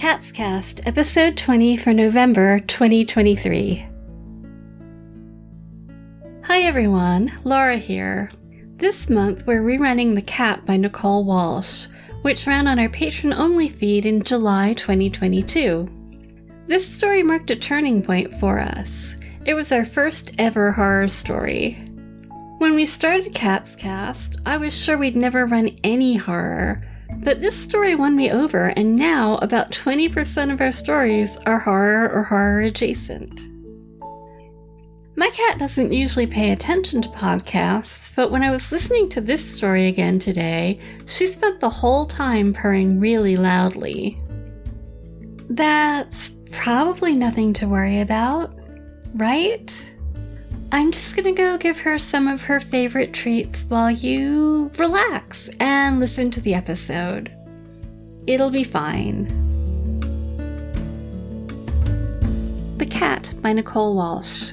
CatsCast, episode 20 for November 2023. Hi everyone, Laura here. This month we're rerunning The Cat by Nicole Walsh, which ran on our patron-only feed in July 2022. This story marked a turning point for us. It was our first ever horror story. When we started CatsCast, I was sure we'd never run any horror, but this story won me over, and now about 20% of our stories are horror or horror adjacent. My cat doesn't usually pay attention to podcasts, but when I was listening to this story again today, she spent the whole time purring really loudly. That's probably nothing to worry about, right? I'm just gonna go give her some of her favorite treats while you relax and listen to the episode. It'll be fine. The Cat by Nicole Walsh.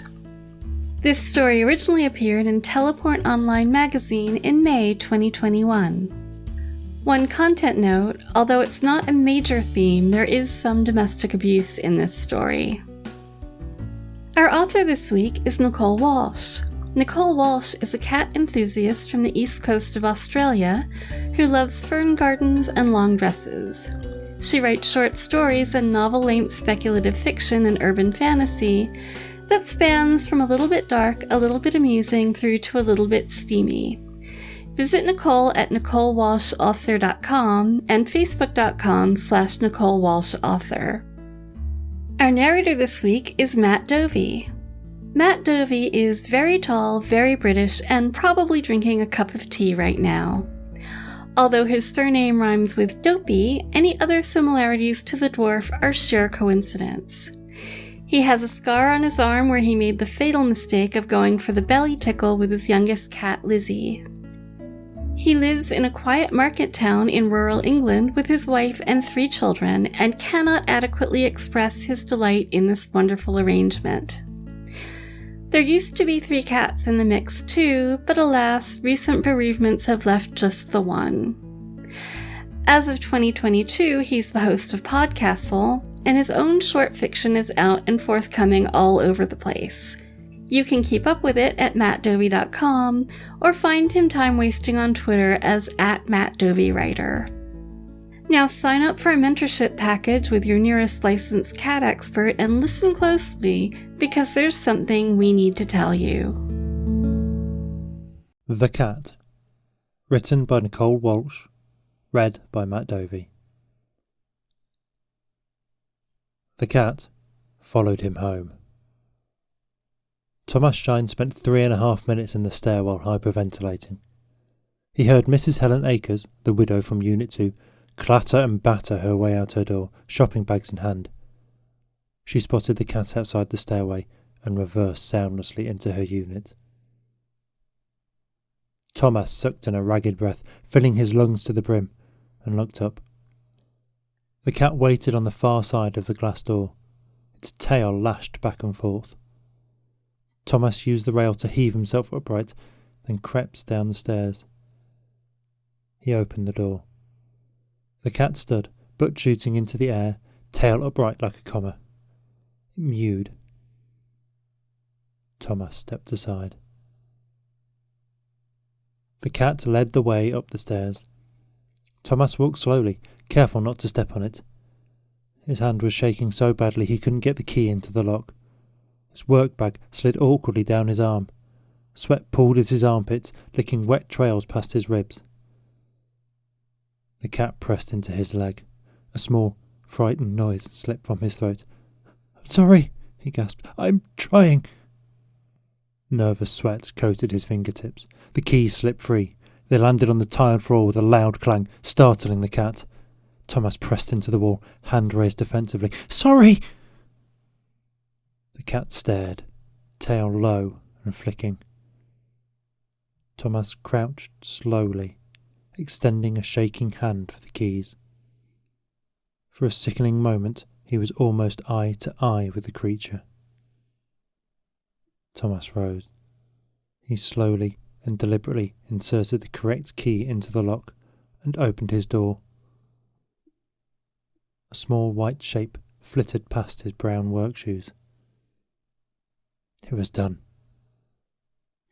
This story originally appeared in Teleport Online magazine in May 2021. One content note, although it's not a major theme, there is some domestic abuse in this story. Our author this week is Nicole Walsh. Nicole Walsh is a cat enthusiast from the east coast of Australia who loves fern gardens and long dresses. She writes short stories and novel-length speculative fiction and urban fantasy that spans from a little bit dark, a little bit amusing, through to a little bit steamy. Visit Nicole at NicoleWalshAuthor.com and Facebook.com/NicoleWalshAuthor. Our narrator this week is Matt Dovey. Matt Dovey is very tall, very British, and probably drinking a cup of tea right now. Although his surname rhymes with dopey, any other similarities to the dwarf are sheer coincidence. He has a scar on his arm where he made the fatal mistake of going for the belly tickle with his youngest cat, Lizzie. He lives in a quiet market town in rural England with his wife and 3 children and cannot adequately express his delight in this wonderful arrangement. There used to be 3 cats in the mix too, but alas, recent bereavements have left just the one. As of 2022, he's the host of Podcastle, and his own short fiction is out and forthcoming all over the place. You can keep up with it at mattdovey.com or find him time-wasting on Twitter as @MattDoveyWriter. Now sign up for a mentorship package with your nearest licensed cat expert and listen closely, because there's something we need to tell you. The Cat. Written by Nicole Walsh. Read by Matt Dovey. The cat followed him home. Tomas Shine spent 3.5 minutes in the stairwell hyperventilating. He heard Mrs Helen Acres, the widow from Unit 2, clatter and batter her way out her door, shopping bags in hand. She spotted the cat outside the stairway and reversed soundlessly into her unit. Tomas sucked in a ragged breath, filling his lungs to the brim, and looked up. The cat waited on the far side of the glass door, its tail lashed back and forth. Tomas used the rail to heave himself upright, then crept down the stairs. He opened the door. The cat stood, butt shooting into the air, tail upright like a comma. It mewed. Tomas stepped aside. The cat led the way up the stairs. Tomas walked slowly, careful not to step on it. His hand was shaking so badly he couldn't get the key into the lock. His work bag slid awkwardly down his arm. Sweat pooled at his armpits, licking wet trails past his ribs. The cat pressed into his leg. A small, frightened noise slipped from his throat. "I'm sorry," he gasped. "I'm trying." Nervous sweat coated his fingertips. The keys slipped free. They landed on the tiled floor with a loud clang, startling the cat. Tomas pressed into the wall, hand raised defensively. "Sorry!" The cat stared, tail low and flicking. Tomas crouched slowly, extending a shaking hand for the keys. For a sickening moment, he was almost eye to eye with the creature. Tomas rose. He slowly and deliberately inserted the correct key into the lock and opened his door. A small white shape flitted past his brown work shoes. It was done.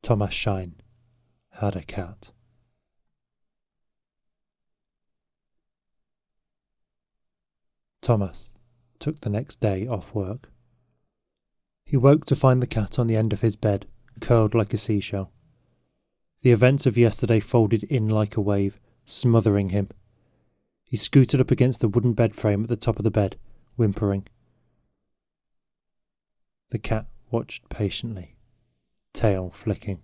Tomas Shine had a cat. Tomas took the next day off work. He woke to find the cat on the end of his bed, curled like a seashell. The events of yesterday folded in like a wave, smothering him. He scooted up against the wooden bed frame at the top of the bed, whimpering. The cat watched patiently, tail flicking.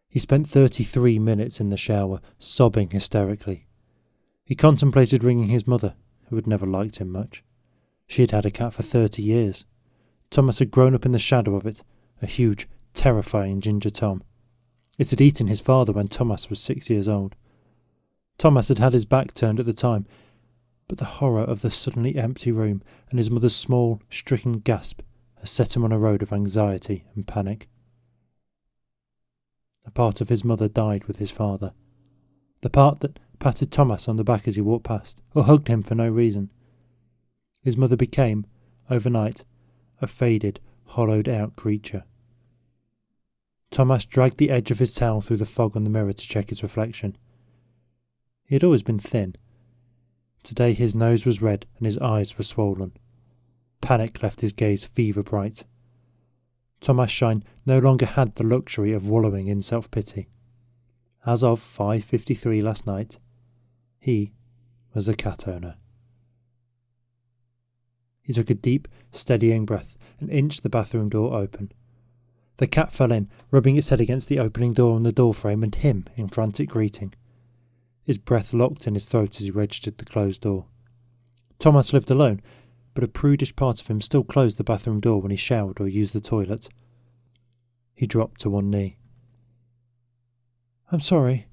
He spent 33 minutes in the shower, sobbing hysterically. He contemplated ringing his mother, who had never liked him much. She had had a cat for 30 years. Tomas had grown up in the shadow of it, a huge, terrifying ginger Tom. It had eaten his father when Tomas was 6 years old. Tomas had had his back turned at the time, but the horror of the suddenly empty room and his mother's small, stricken gasp had set him on a road of anxiety and panic. A part of his mother died with his father. The part that patted Tomas on the back as he walked past, or hugged him for no reason. His mother became, overnight, a faded, hollowed-out creature. Tomas dragged the edge of his towel through the fog on the mirror to check his reflection. He had always been thin. Today his nose was red and his eyes were swollen. Panic left his gaze fever-bright. Tomas Shine no longer had the luxury of wallowing in self-pity. As of 5:53 last night, he was a cat owner. He took a deep, steadying breath and inched the bathroom door open. The cat fell in, rubbing its head against the opening door on the doorframe and him in frantic greeting. His breath locked in his throat as he registered the closed door. Tomas lived alone, but a prudish part of him still closed the bathroom door when he showered or used the toilet. He dropped to one knee. "I'm sorry."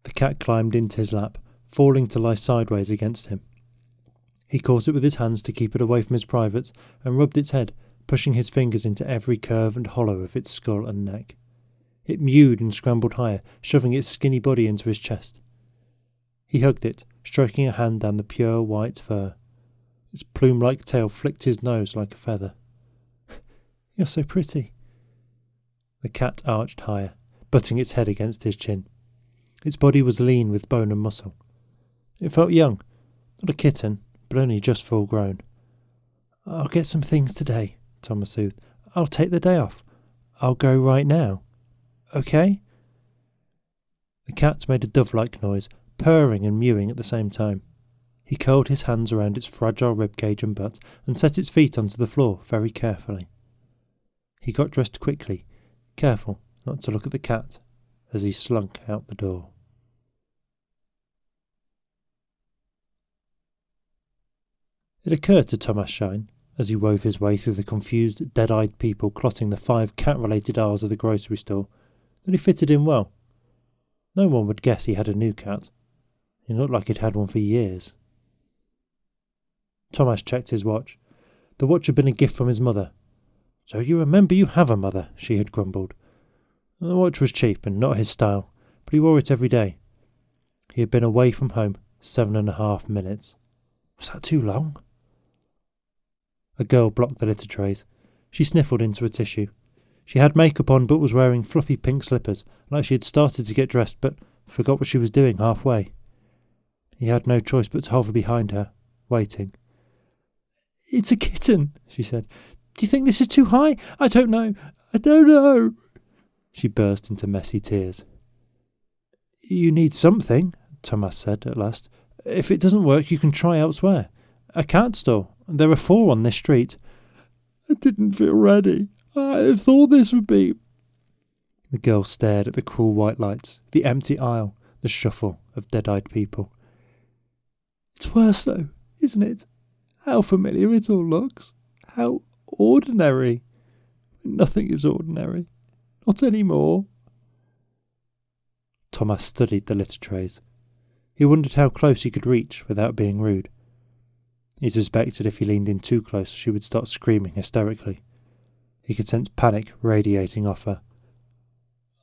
The cat climbed into his lap, falling to lie sideways against him. He caught it with his hands to keep it away from his privates and rubbed its head, pushing his fingers into every curve and hollow of its skull and neck. It mewed and scrambled higher, shoving its skinny body into his chest. He hugged it, stroking a hand down the pure white fur. Its plume-like tail flicked his nose like a feather. "You're so pretty." The cat arched higher, butting its head against his chin. Its body was lean with bone and muscle. It felt young, not a kitten, but only just full grown. "I'll get some things today," Tomas soothed. "I'll take the day off. I'll go right now. Okay?" The cat made a dove-like noise, purring and mewing at the same time. He curled his hands around its fragile ribcage and butt and set its feet onto the floor very carefully. He got dressed quickly, careful not to look at the cat as he slunk out the door. It occurred to Tomas Shine, as he wove his way through the confused, dead-eyed people clotting the 5 cat-related aisles of the grocery store, that he fitted in well. No one would guess he had a new cat. He looked like he'd had one for years. Tomas checked his watch. The watch had been a gift from his mother. "So you remember you have a mother," she had grumbled. The watch was cheap and not his style, but he wore it every day. He had been away from home 7.5 minutes. Was that too long? A girl blocked the litter trays. She sniffled into a tissue. She had makeup on but was wearing fluffy pink slippers, like she had started to get dressed but forgot what she was doing halfway. He had no choice but to hover behind her, waiting. "It's a kitten," she said. "Do you think this is too high? I don't know. I don't know." She burst into messy tears. "You need something," Tomas said at last. "If it doesn't work, you can try elsewhere. A cat store. There are 4 on this street." "I didn't feel ready. I thought this would be—" The girl stared at the cruel white lights, the empty aisle, the shuffle of dead-eyed people. "It's worse, though, isn't it? How familiar it all looks. How ordinary. Nothing is ordinary. Not anymore." Tomas studied the litter trays. He wondered how close he could reach without being rude. He suspected if he leaned in too close, she would start screaming hysterically. He could sense panic radiating off her.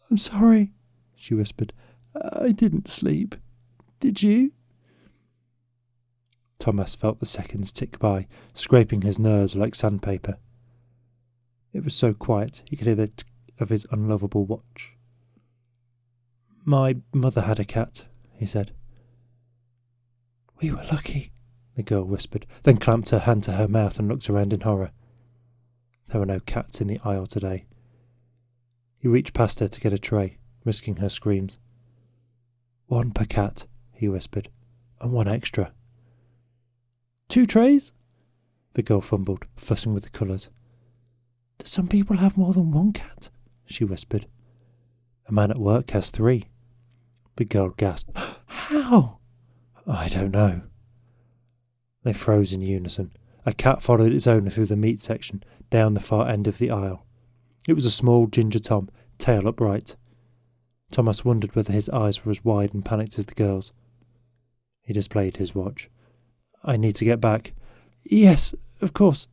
"I'm sorry," she whispered. "I didn't sleep. Did you?" Tomas felt the seconds tick by, scraping his nerves like sandpaper. It was so quiet he could hear the tick of his unlovable watch. "My mother had a cat," he said. "We were lucky," the girl whispered, then clamped her hand to her mouth and looked around in horror. There were no cats in the aisle today. He reached past her to get a tray, risking her screams. "One per cat," he whispered, "and one extra." "2 trays?" The girl fumbled, fussing with the colours. "Do some people have more than one cat?" she whispered. "A man at work has 3. The girl gasped. "How?" "I don't know." They froze in unison. A cat followed its owner through the meat section, down the far end of the aisle. It was a small ginger Tom, tail upright. Tomas wondered whether his eyes were as wide and panicked as the girl's. He displayed his watch. "I need to get back." "Yes, of course.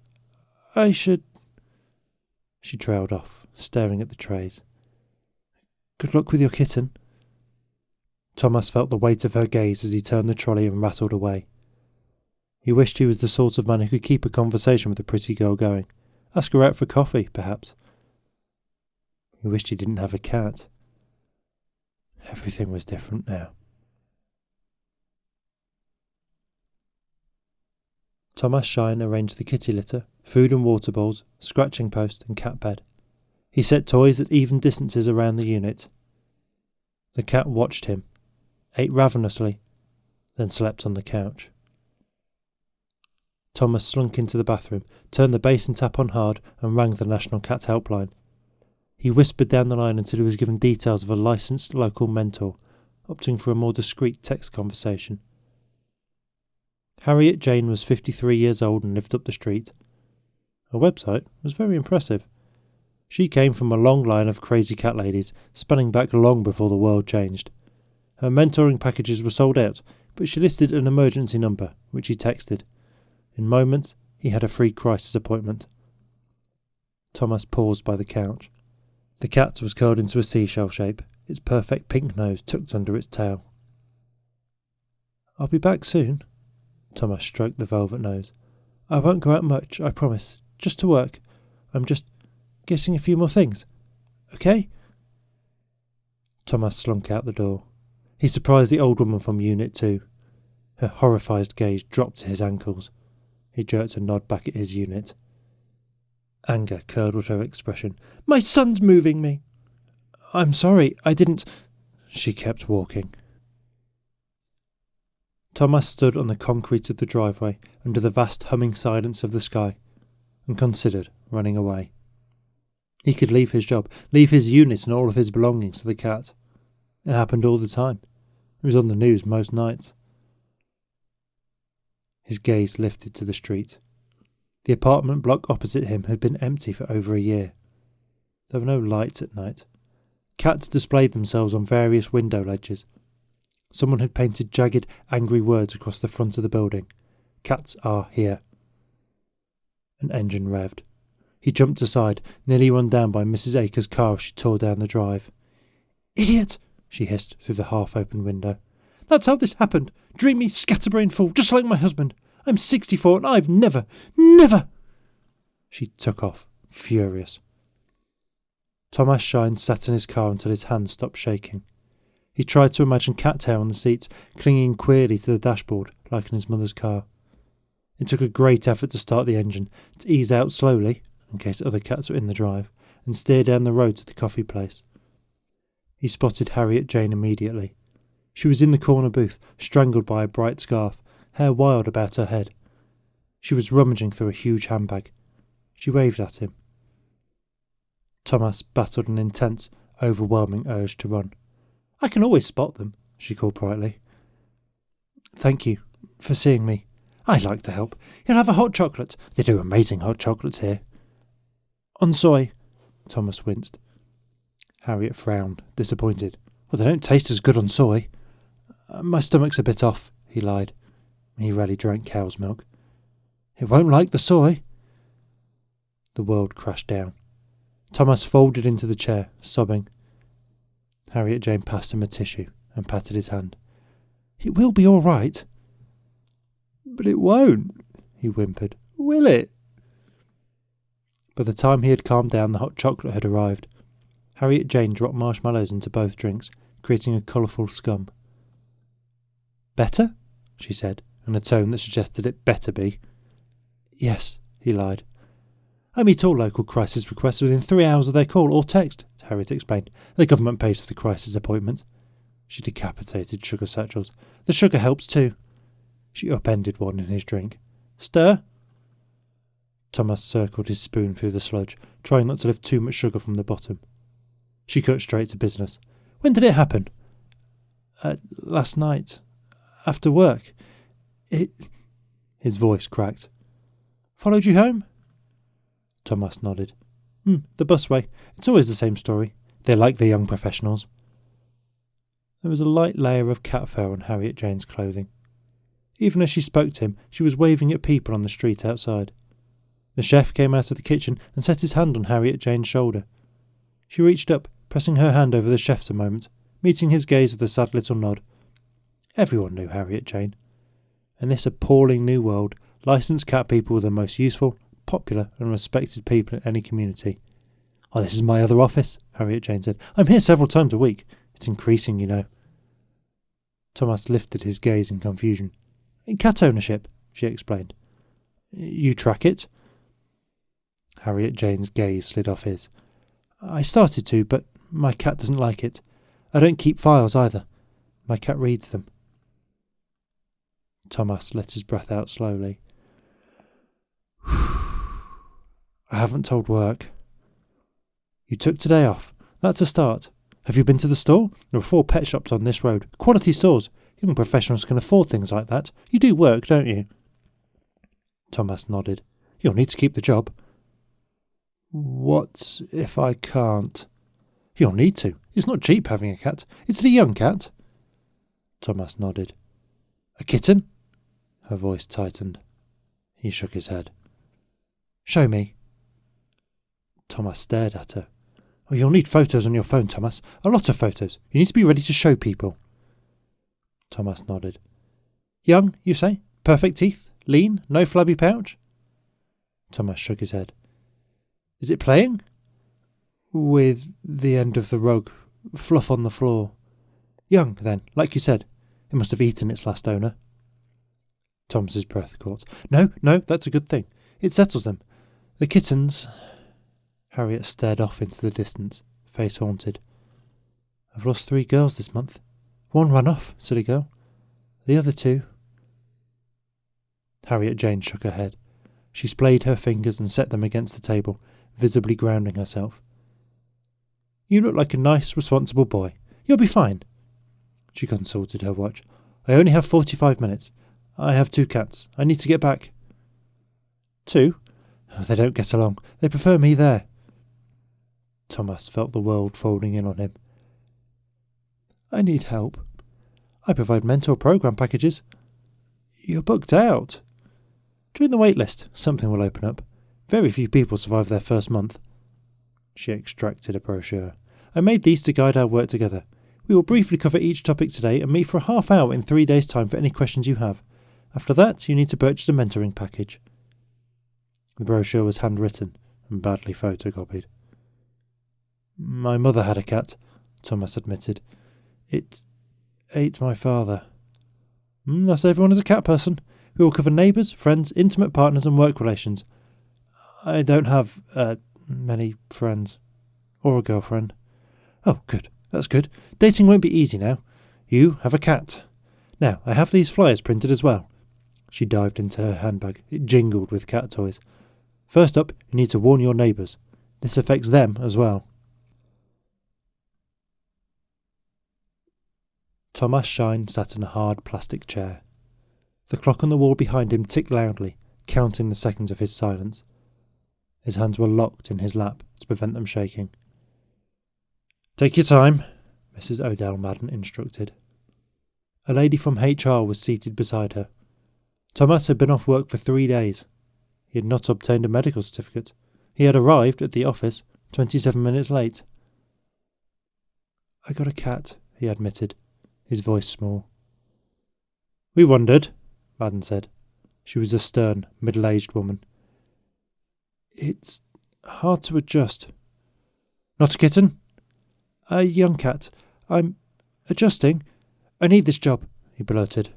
I should—" She trailed off, staring at the trays. "Good luck with your kitten." Tomas felt the weight of her gaze as he turned the trolley and rattled away. He wished he was the sort of man who could keep a conversation with a pretty girl going. Ask her out for coffee, perhaps. He wished he didn't have a cat. Everything was different now. Tomas Shine arranged the kitty litter, food and water bowls, scratching post and cat bed. He set toys at even distances around the unit. The cat watched him, ate ravenously, then slept on the couch. Tomas slunk into the bathroom, turned the basin tap on hard and rang the National Cat Helpline. He whispered down the line until he was given details of a licensed local mentor, opting for a more discreet text conversation. Harriet Jane was 53 years old and lived up the street. Her website was very impressive. She came from a long line of crazy cat ladies, spanning back long before the world changed. Her mentoring packages were sold out, but she listed an emergency number, which he texted. In moments, he had a free crisis appointment. Tomas paused by the couch. The cat was curled into a seashell shape, its perfect pink nose tucked under its tail. "I'll be back soon." Tomas stroked the velvet nose. "I won't go out much, I promise. Just to work. I'm just getting a few more things. Okay?" Tomas slunk out the door. He surprised the old woman from Unit 2. Her horrified gaze dropped to his ankles. He jerked a nod back at his unit. Anger curdled her expression. "My son's moving me." "I'm sorry, I didn't—" She kept walking. Tomas stood on the concrete of the driveway under the vast humming silence of the sky and considered running away. He could leave his job, leave his unit and all of his belongings to the cat. It happened all the time. It was on the news most nights. His gaze lifted to the street. The apartment block opposite him had been empty for over a year. There were no lights at night. Cats displayed themselves on various window ledges. Someone had painted jagged, angry words across the front of the building. "Cats are here." An engine revved. He jumped aside, nearly run down by Mrs Acres' car as she tore down the drive. "Idiot!" she hissed through the half-open window. "That's how this happened. Dreamy, scatterbrained fool, just like my husband. I'm 64 and I've never... She took off, furious. Tomas Shine sat in his car until his hands stopped shaking. He tried to imagine cat hair on the seats, clinging queerly to the dashboard, like in his mother's car. It took a great effort to start the engine, to ease out slowly, in case other cats were in the drive, and steer down the road to the coffee place. He spotted Harriet Jane immediately. She was in the corner booth, strangled by a bright scarf, hair wild about her head. She was rummaging through a huge handbag. She waved at him. Tomas battled an intense, overwhelming urge to run. "I can always spot them," she called brightly. "Thank you for seeing me. I'd like to help. You'll have a hot chocolate. They do amazing hot chocolates here." "On soy." Tomas winced. Harriet frowned, disappointed. "Well, they don't taste as good on soy." "My stomach's a bit off," he lied. He rarely drank cow's milk. "It won't like the soy." The world crashed down. Tomas folded into the chair, sobbing. Harriet Jane passed him a tissue and patted his hand. "It will be all right." But it won't, he whimpered. Will it? By the time he had calmed down, the hot chocolate had arrived. Harriet Jane dropped marshmallows into both drinks, creating a colourful scum. Better? She said, in a tone that suggested it better be. Yes, he lied. I meet all local crisis requests within 3 hours of their call or text, Harriet explained. The government pays for the crisis appointment. She decapitated sugar satchels. The sugar helps too. She upended one in his drink. Stir? Tomas circled his spoon through the sludge, trying not to lift too much sugar from the bottom. She cut straight to business. When did it happen? Last night. After work. His voice cracked. Followed you home? Tomas nodded. The busway. It's always the same story. They like the young professionals. There was a light layer of cat fur on Harriet Jane's clothing. Even as she spoke to him, she was waving at people on the street outside. The chef came out of the kitchen and set his hand on Harriet Jane's shoulder. She reached up, pressing her hand over the chef's a moment, meeting his gaze with a sad little nod. Everyone knew Harriet Jane. In this appalling new world, licensed cat people were the most useful, popular and respected people in any community. Oh, this is my other office, Harriet Jane said. I'm here several times a week. It's increasing, you know. Tomas lifted his gaze in confusion. Cat ownership, she explained. You track it? Harriet Jane's gaze slid off his. I started to, but my cat doesn't like it. I don't keep files either. My cat reads them. Tomas let his breath out slowly. I haven't told work. You took today off. That's a start. Have you been to the store? There are 4 pet shops on this road. Quality stores. Young professionals can afford things like that. You do work, don't you? Tomas nodded. You'll need to keep the job. What if I can't? You'll need to. It's not cheap having a cat. Is it a young cat? Tomas nodded. A kitten? Her voice tightened. He shook his head. Show me. Tomas stared at her. Oh, you'll need photos on your phone, Tomas. A lot of photos. You need to be ready to show people. Tomas nodded. Young, you say? Perfect teeth? Lean? No flabby pouch? Tomas shook his head. Is it playing? With the end of the rug. Fluff on the floor. Young, then, like you said. It must have eaten its last owner. Thomas's breath caught. No, that's a good thing. It settles them. The kittens... Harriet stared off into the distance, face haunted. I've lost 3 girls this month. 1 ran off, silly girl. The other 2... Harriet Jane shook her head. She splayed her fingers and set them against the table, visibly grounding herself. You look like a nice, responsible boy. You'll be fine. She consulted her watch. I only have 45 minutes. I have 2 cats. I need to get back. 2? Oh, they don't get along. They prefer me there. Tomas felt the world folding in on him. I need help. I provide mentor program packages. You're booked out. Join the wait list. Something will open up. Very few people survive their first month. She extracted a brochure. I made these to guide our work together. We will briefly cover each topic today and meet for a half hour in 3 days' time for any questions you have. After that, you need to purchase a mentoring package. The brochure was handwritten and badly photocopied. My mother had a cat, Tomas admitted. It ate my father. Not everyone is a cat person. We will cover neighbours, friends, intimate partners and work relations. I don't have, many friends. Or a girlfriend. Oh, good. That's good. Dating won't be easy now. You have a cat. Now, I have these flyers printed as well. She dived into her handbag. It jingled with cat toys. First up, you need to warn your neighbours. This affects them as well. Tomas Shine sat in a hard plastic chair. The clock on the wall behind him ticked loudly, counting the seconds of his silence. His hands were locked in his lap to prevent them shaking. Take your time, Mrs. Odell Madden instructed. A lady from HR was seated beside her. Tomas had been off work for 3 days. He had not obtained a medical certificate. He had arrived at the office 27 minutes late. I got a cat, he admitted, his voice small. We wondered, Madden said. She was a stern, middle-aged woman. "It's hard to adjust." "Not a kitten?" "A young cat. I'm adjusting. I need this job," he blurted.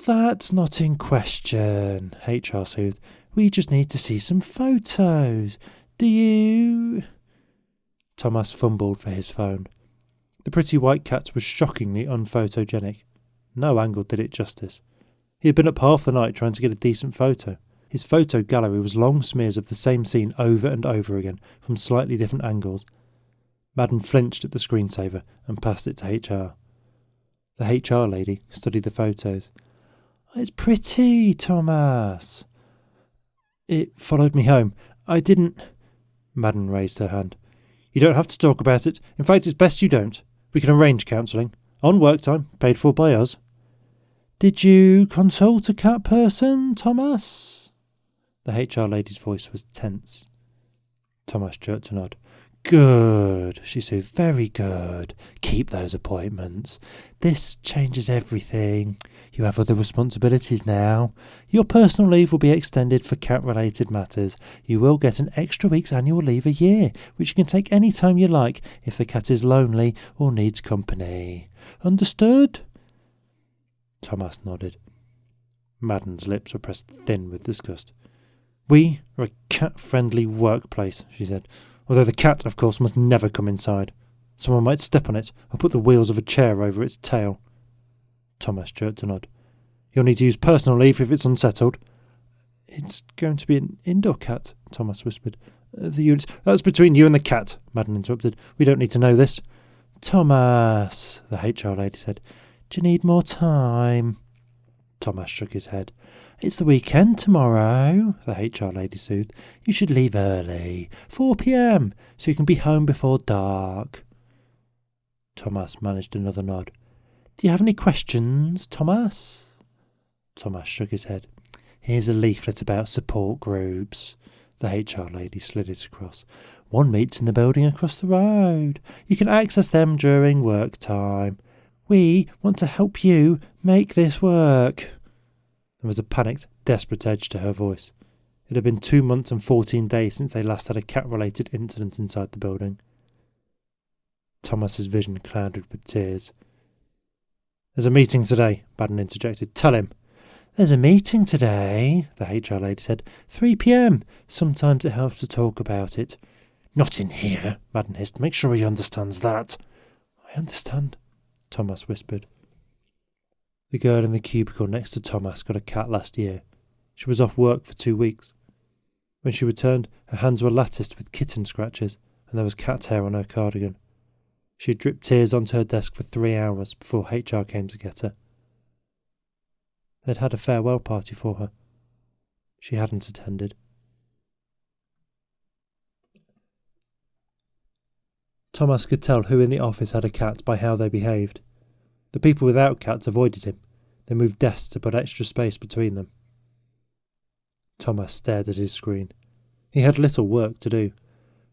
"That's not in question," HR soothed. "We just need to see some photos. Do you—" Tomas fumbled for his phone. The pretty white cat was shockingly unphotogenic. No angle did it justice. He had been up half the night trying to get a decent photo. His photo gallery was long smears of the same scene over and over again, from slightly different angles. Madden flinched at the screensaver and passed it to HR. The HR lady studied the photos. "It's pretty, Tomas." "It followed me home. I didn't—" Madden raised her hand. "You don't have to talk about it. In fact, it's best you don't. We can arrange counselling. On work time, paid for by us." "Did you consult a cat person, Tomas?" The HR lady's voice was tense. Tomas jerked a nod. "Good," she soothed. "Very good. Keep those appointments. This changes everything. You have other responsibilities now. Your personal leave will be extended for cat-related matters. You will get an extra week's annual leave a year, which you can take any time you like if the cat is lonely or needs company. Understood?" Tomas nodded. Madden's lips were pressed thin with disgust. "We are a cat-friendly workplace," she said. "Although the cat, of course, must never come inside. Someone might step on it or put the wheels of a chair over its tail." Tomas jerked a nod. "You'll need to use personal leave if it's unsettled." "It's going to be an indoor cat," Tomas whispered. "The units—" "That's between you and the cat," Madden interrupted. "We don't need to know this." "Tomas," the HR lady said. "Do you need more time?" Tomas shook his head. "It's the weekend tomorrow," the HR lady soothed. "You should leave early, 4 p.m, so you can be home before dark." Tomas managed another nod. "Do you have any questions, Tomas?" Tomas shook his head. "Here's a leaflet about support groups." The HR lady slid it across. "One meets in the building across the road. You can access them during work time. We want to help you make this work." There was a panicked, desperate edge to her voice. It had been 2 months and 14 days since they last had a cat-related incident inside the building. Tomas's vision clouded with tears. "There's a meeting today," Madden interjected. "Tell him." "There's a meeting today," the HR lady said. 3 p.m. Sometimes it helps to talk about it." "Not in here," Madden hissed. "Make sure he understands that." "I understand," Tomas whispered. The girl in the cubicle next to Tomas got a cat last year. She was off work for 2 weeks. When she returned, her hands were latticed with kitten scratches, and there was cat hair on her cardigan. She had dripped tears onto her desk for 3 hours before HR came to get her. They'd had a farewell party for her. She hadn't attended. Tomas could tell who in the office had a cat by how they behaved. The people without cats avoided him. They moved desks to put extra space between them. Tomas stared at his screen. He had little work to do.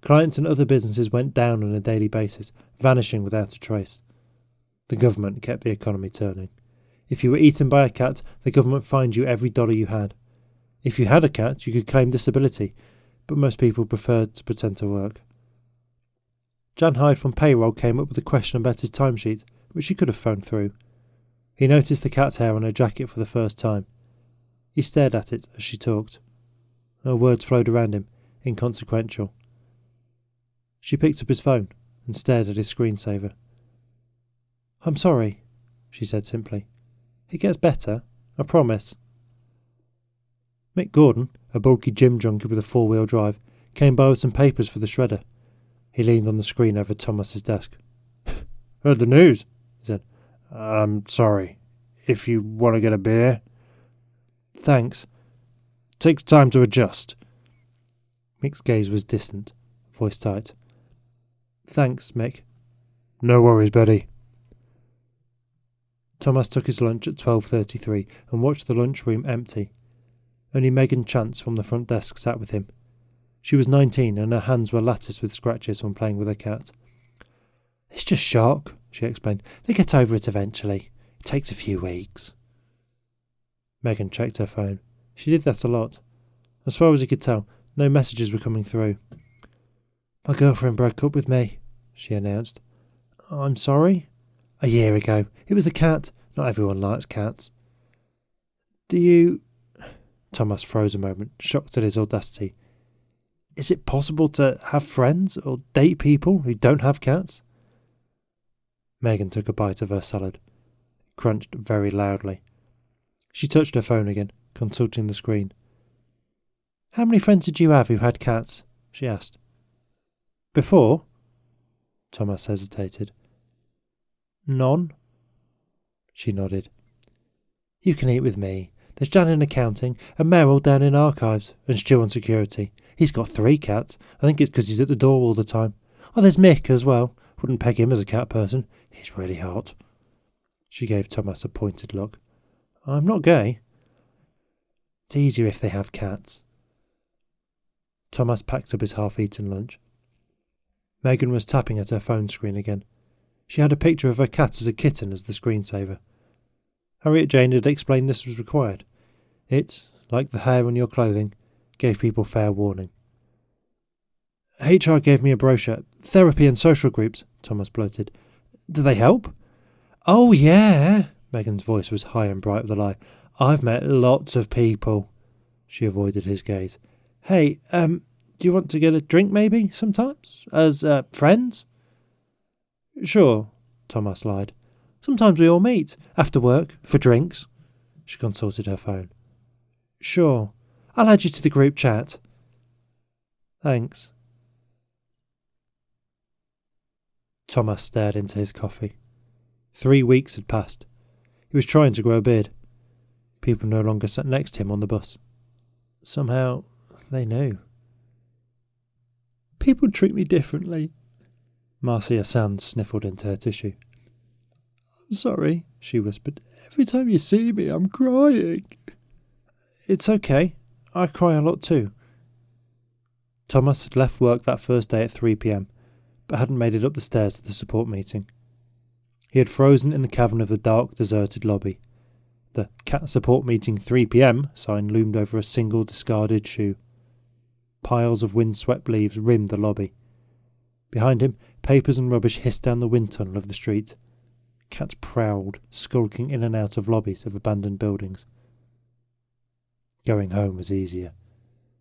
Clients and other businesses went down on a daily basis, vanishing without a trace. The government kept the economy turning. If you were eaten by a cat, the government fined you every dollar you had. If you had a cat, you could claim disability, but most people preferred to pretend to work. Jan Hyde from payroll came up with a question about his timesheet, which he could have phoned through. He noticed the cat hair on her jacket for the first time. He stared at it as she talked. Her words flowed around him, inconsequential. She picked up his phone and stared at his screensaver. "I'm sorry," she said simply. "It gets better, I promise." Mick Gordon, a bulky gym junkie with a 4-wheel drive, came by with some papers for the shredder. He leaned on the screen over Tomas's desk. "Heard the news," he said. "I'm sorry. If you want to get a beer." "Thanks." "Takes time to adjust." Mick's gaze was distant, voice tight. "Thanks, Mick." "No worries, Betty." Tomas took his lunch at 12:33 and watched the lunchroom empty. Only Megan Chance from the front desk sat with him. She was 19 and her hands were latticed with scratches from playing with her cat. "It's just shock," she explained. "They get over it eventually. It takes a few weeks." Megan checked her phone. She did that a lot. As far as he could tell, no messages were coming through. My girlfriend broke up with me, she announced. I'm sorry? A year ago. It was a cat. Not everyone likes cats. Do you... Tomas froze a moment, shocked at his audacity. Is it possible to have friends or date people who don't have cats? Megan took a bite of her salad. It crunched very loudly. She touched her phone again, consulting the screen. How many friends did you have who had cats? She asked. Before? Tomas hesitated. None? She nodded. You can eat with me. There's Jan in accounting, and Merrill down in archives, and Stu on security. He's got 3 cats. I think it's because he's at the door all the time. Oh, there's Mick as well. Wouldn't peg him as a cat person. He's really hot. She gave Tomas a pointed look. I'm not gay. It's easier if they have cats. Tomas packed up his half-eaten lunch. Megan was tapping at her phone screen again. She had a picture of her cat as a kitten as the screensaver. Harriet Jane had explained this was required. It, like the hair on your clothing, gave people fair warning. HR gave me a brochure. Therapy and social groups, Tomas blurted. Do they help? Oh, yeah. Megan's voice was high and bright with a lie. I've met lots of people. She avoided his gaze. Hey, do you want to get a drink maybe, sometimes? As, friends? Sure, Tomas lied. Sometimes we all meet, after work, for drinks. She consulted her phone. Sure, I'll add you to the group chat. Thanks. Tomas stared into his coffee. 3 weeks had passed. He was trying to grow a beard. People no longer sat next to him on the bus. Somehow, they knew. People treat me differently. Marcia Sands sniffled into her tissue. I'm sorry, she whispered. Every time you see me, I'm crying. It's okay. I cry a lot too. Tomas had left work that first day at 3 p.m, but hadn't made it up the stairs to the support meeting. He had frozen in the cavern of the dark, deserted lobby. The Cat Support Meeting 3 p.m. sign loomed over a single discarded shoe. Piles of wind-swept leaves rimmed the lobby. Behind him, papers and rubbish hissed down the wind tunnel of the street. Cats prowled, skulking in and out of lobbies of abandoned buildings. Going home was easier.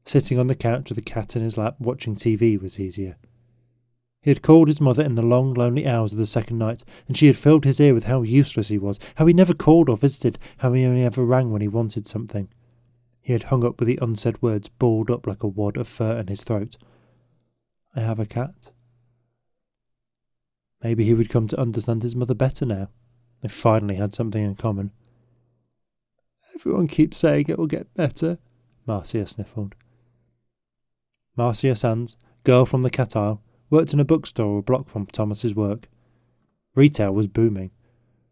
Sitting on the couch with a cat in his lap watching TV was easier. He had called his mother in the long, lonely hours of the second night, and she had filled his ear with how useless he was, how he never called or visited, how he only ever rang when he wanted something. He had hung up with the unsaid words balled up like a wad of fur in his throat. I have a cat. Maybe he would come to understand his mother better now. They finally had something in common. Everyone keeps saying it will get better, Marcia sniffled. Marcia Sands, girl from the cat aisle, worked in a bookstore a block from Tomas's work. Retail was booming.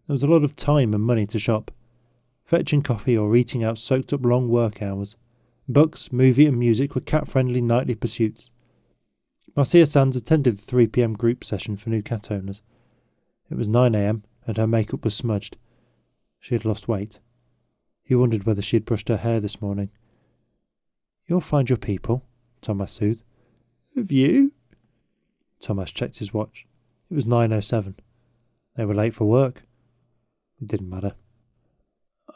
There was a lot of time and money to shop. Fetching coffee or eating out soaked up long work hours. Books, movie and music were cat-friendly nightly pursuits. Marcia Sands attended the 3 p.m. group session for new cat owners. It was 9 a.m. and her makeup was smudged. She had lost weight. He wondered whether she had brushed her hair this morning. You'll find your people, Tomas soothed. Have you? Tomas checked his watch. It was 9:07. They were late for work. It didn't matter.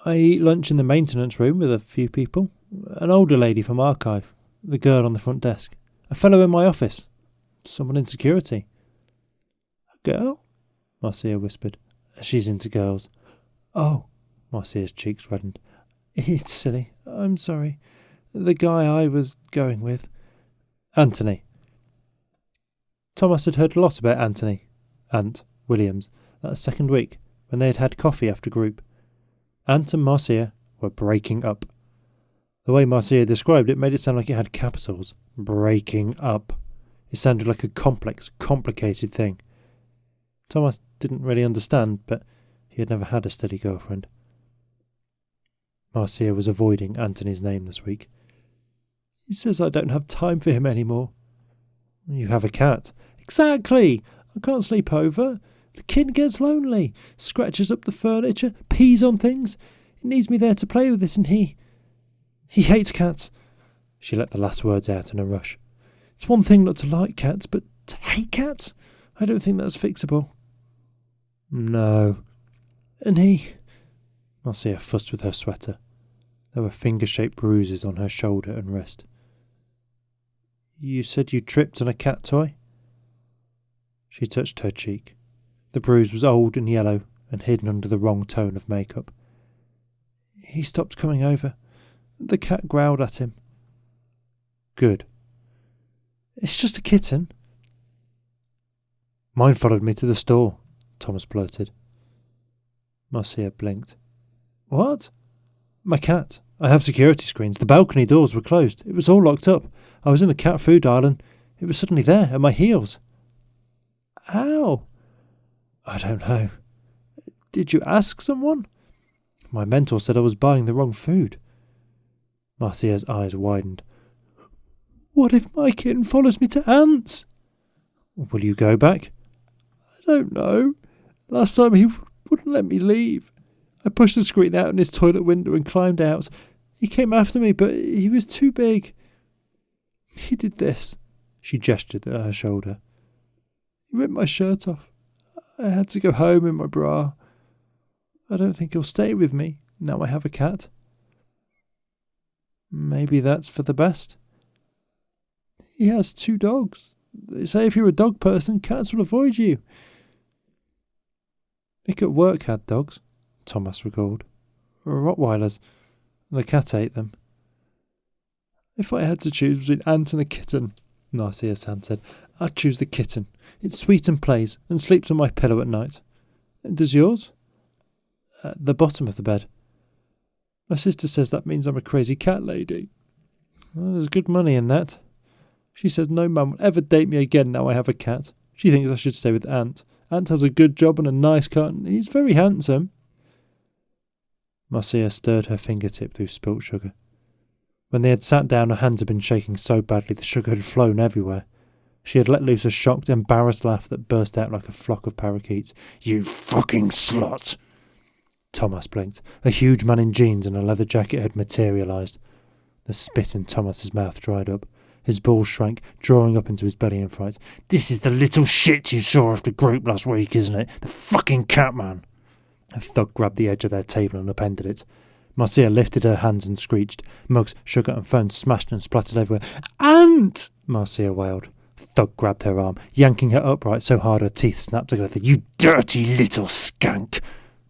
I eat lunch in the maintenance room with a few people. An older lady from archive, the girl on the front desk, a fellow in my office, someone in security. A girl? Marcia whispered. She's into girls. Oh, Marcia's cheeks reddened. It's silly. I'm sorry. The guy I was going with. Anthony. Tomas had heard a lot about Anthony, Ant, Williams, that second week when they had had coffee after group. Ant and Marcia were breaking up. The way Marcia described it made it sound like it had capitals. Breaking up. It sounded like a complex, complicated thing. Tomas didn't really understand, but he had never had a steady girlfriend. Marcia was avoiding Anthony's name this week. He says I don't have time for him anymore. You have a cat. Exactly. I can't sleep over. The kid gets lonely, scratches up the furniture, pees on things. It needs me there to play with it, and he... He hates cats. She let the last words out in a rush. It's one thing not to like cats, but to hate cats? I don't think that's fixable. No. And he... Marcia fussed with her sweater. There were finger-shaped bruises on her shoulder and wrist. You said you tripped on a cat toy? She touched her cheek. The bruise was old and yellow and hidden under the wrong tone of makeup. He stopped coming over. The cat growled at him. Good. It's just a kitten. Mine followed me to the store, Thomas blurted. Marcia blinked. What? My cat. I have security screens. The balcony doors were closed. It was all locked up. I was in the cat food aisle and it was suddenly there at my heels. How? I don't know. Did you ask someone? My mentor said I was buying the wrong food. Marcia's eyes widened. What if my kitten follows me to Aunt's? Will you go back? I don't know. Last time he wouldn't let me leave. I pushed the screen out in his toilet window and climbed out. He came after me, but he was too big. He did this. She gestured at her shoulder. He ripped my shirt off. I had to go home in my bra. I don't think he'll stay with me now I have a cat. Maybe that's for the best. He has 2 dogs. They say if you're a dog person, cats will avoid you. Mick at work had dogs, Thomas recalled. Rottweilers. The cat ate them. If I had to choose between Ant and a kitten, Marcia Sand said, I'd choose the kitten. It's sweet and plays, and sleeps on my pillow at night. Does yours? At the bottom of the bed. My sister says that means I'm a crazy cat lady. Well, there's good money in that. She says no mum will ever date me again now I have a cat. She thinks I should stay with Ant. Ant has a good job and a nice car, and he's very handsome. Marcia stirred her fingertip through spilt sugar. When they had sat down, her hands had been shaking so badly the sugar had flown everywhere. She had let loose a shocked, embarrassed laugh that burst out like a flock of parakeets. You fucking slut! Thomas blinked. A huge man in jeans and a leather jacket had materialised. The spit in Thomas's mouth dried up. His balls shrank, drawing up into his belly in fright. This is the little shit you saw off the group last week, isn't it? The fucking cat man! A thug grabbed the edge of their table and upended it. Marcia lifted her hands and screeched. Mugs, sugar and phones smashed and splattered everywhere. Ant! Marcia wailed. Thug grabbed her arm, yanking her upright so hard her teeth snapped together. You dirty little skank!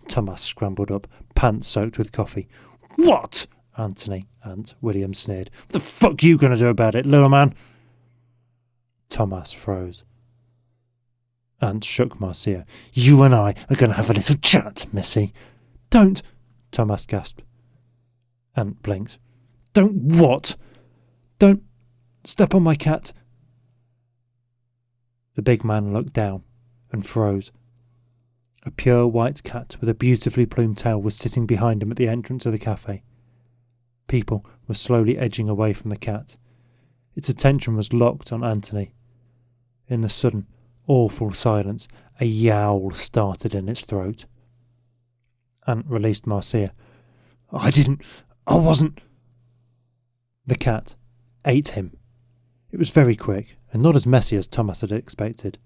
Thomas scrambled up, pants soaked with coffee. What? Ant William sneered. What the fuck you gonna do about it, little man? Thomas froze. Ant shook Marcia. You and I are going to have a little chat, Missy. Don't, Thomas gasped. Ant blinked. Don't what? Don't step on my cat. The big man looked down and froze. A pure white cat with a beautifully plumed tail was sitting behind him at the entrance of the cafe. People were slowly edging away from the cat. Its attention was locked on Anthony. In the sudden, awful silence, a yowl started in its throat. Ant released Marcia. I wasn't... The cat ate him. It was very quick, and not as messy as Thomas had expected.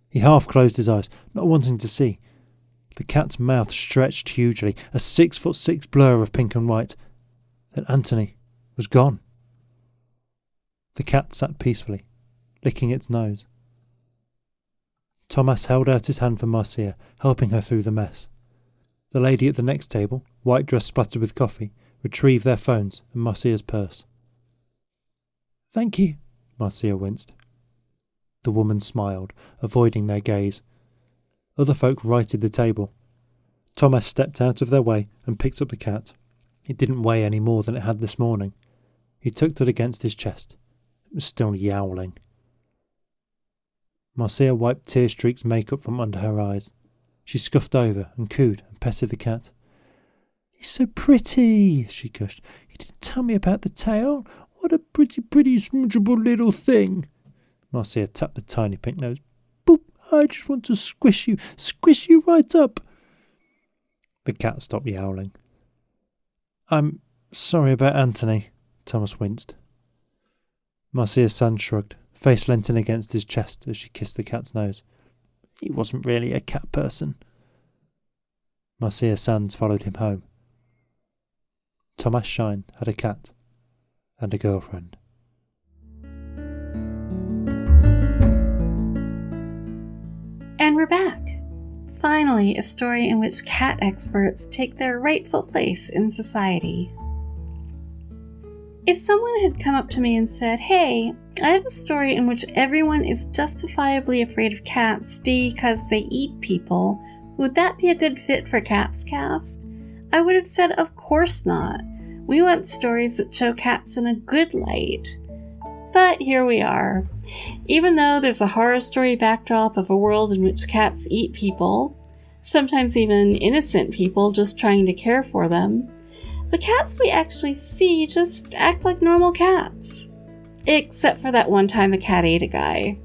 He half closed his eyes, not wanting to see. The cat's mouth stretched hugely, a 6'6" blur of pink and white. Then Anthony was gone. The cat sat peacefully, licking its nose. Thomas held out his hand for Marcia, helping her through the mess. The lady at the next table, white dress splattered with coffee, retrieved their phones and Marcia's purse. Thank you, Marcia winced. The woman smiled, avoiding their gaze. Other folk righted the table. Thomas stepped out of their way and picked up the cat. It didn't weigh any more than it had this morning. He tucked it against his chest. It was still yowling. Marcia wiped tear-streaked makeup from under her eyes. She scuffed over and cooed and petted the cat. He's so pretty, she gushed. You didn't tell me about the tail. What a pretty, smoochable little thing. Marcia tapped the tiny pink nose. Boop, I just want to squish you right up. The cat stopped yowling. I'm sorry about Anthony, Thomas winced. Marcia's son shrugged, face leant in against his chest as she kissed the cat's nose. He wasn't really a cat person. Marcia's sons followed him home. Tomas Shine had a cat and a girlfriend. And we're back. Finally, a story in which cat experts take their rightful place in society. If someone had come up to me and said, "Hey, I have a story in which everyone is justifiably afraid of cats because they eat people, would that be a good fit for CatsCast?" I would have said, of course not. We want stories that show cats in a good light. But here we are. Even though there's a horror story backdrop of a world in which cats eat people, sometimes even innocent people just trying to care for them, the cats we actually see just act like normal cats. Except for that one time a cat ate a guy.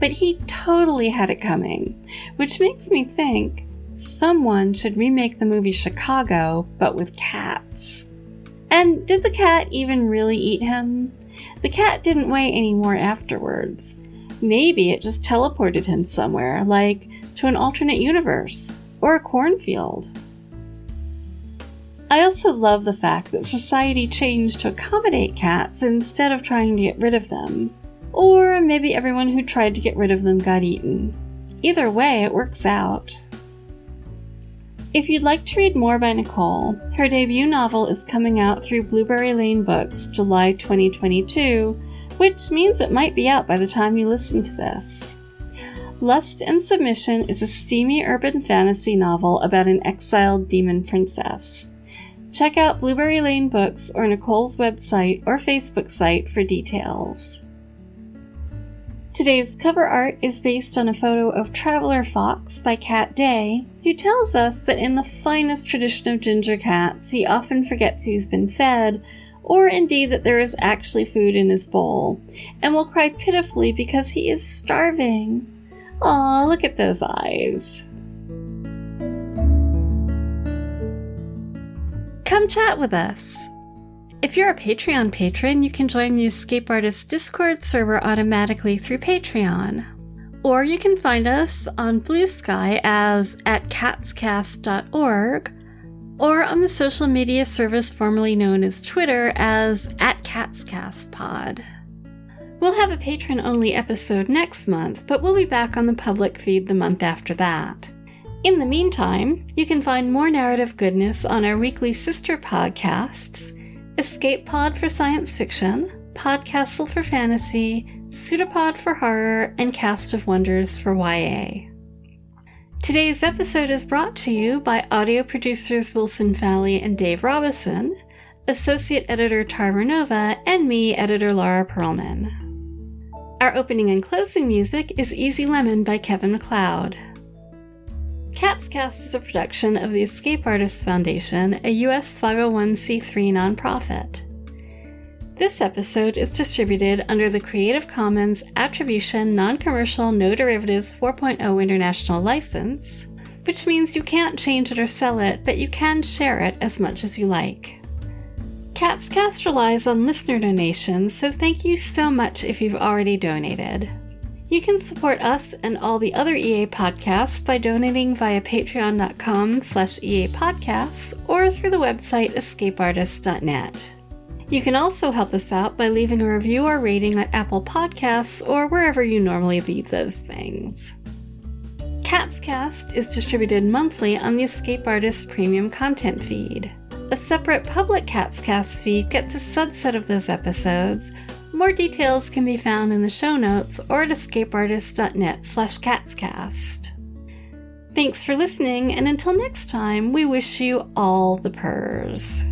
But he totally had it coming, which makes me think someone should remake the movie Chicago, but with cats. And did the cat even really eat him? The cat didn't weigh any more afterwards. Maybe it just teleported him somewhere, like to an alternate universe, or a cornfield. I also love the fact that society changed to accommodate cats instead of trying to get rid of them. Or maybe everyone who tried to get rid of them got eaten. Either way, it works out. If you'd like to read more by Nicole, her debut novel is coming out through Blueberry Lane Books July 2022, which means it might be out by the time you listen to this. Lust and Submission is a steamy urban fantasy novel about an exiled demon princess. Check out Blueberry Lane Books or Nicole's website or Facebook site for details. Today's cover art is based on a photo of Traveler Fox by Cat Day, who tells us that in the finest tradition of ginger cats, he often forgets he's been fed, or indeed that there is actually food in his bowl, and will cry pitifully because he is starving. Aw, look at those eyes. Come chat with us. If you're a Patreon patron, you can join the Escape Artists Discord server automatically through Patreon. Or you can find us on Blue Sky as @catscast.org, or on the social media service formerly known as Twitter as @catscastpod. We'll have a patron-only episode next month, but we'll be back on the public feed the month after that. In the meantime, you can find more narrative goodness on our weekly sister podcasts, Escape Pod for Science Fiction, Podcastle for Fantasy, Pseudopod for Horror, and Cast of Wonders for YA. Today's episode is brought to you by audio producers Wilson Fowlie and Dave Robison, associate editor Tara Nova, and me, editor Laura Pearlman. Our opening and closing music is Easy Lemon by Kevin MacLeod. CatsCast is a production of the Escape Artists Foundation, a U.S. 501c3 nonprofit. This episode is distributed under the Creative Commons Attribution Non-Commercial No Derivatives 4.0 International License, which means you can't change it or sell it, but you can share it as much as you like. CatsCast relies on listener donations, so thank you so much if you've already donated. You can support us and all the other EA podcasts by donating via patreon.com/EA podcasts or through the website escapeartist.net. You can also help us out by leaving a review or rating at Apple Podcasts or wherever you normally leave those things. CatsCast is distributed monthly on the Escape Artists Premium Content feed. A separate public CatsCast feed gets a subset of those episodes. More details can be found in the show notes or at escapeartist.net/catscast. Thanks for listening, and until next time, we wish you all the purrs.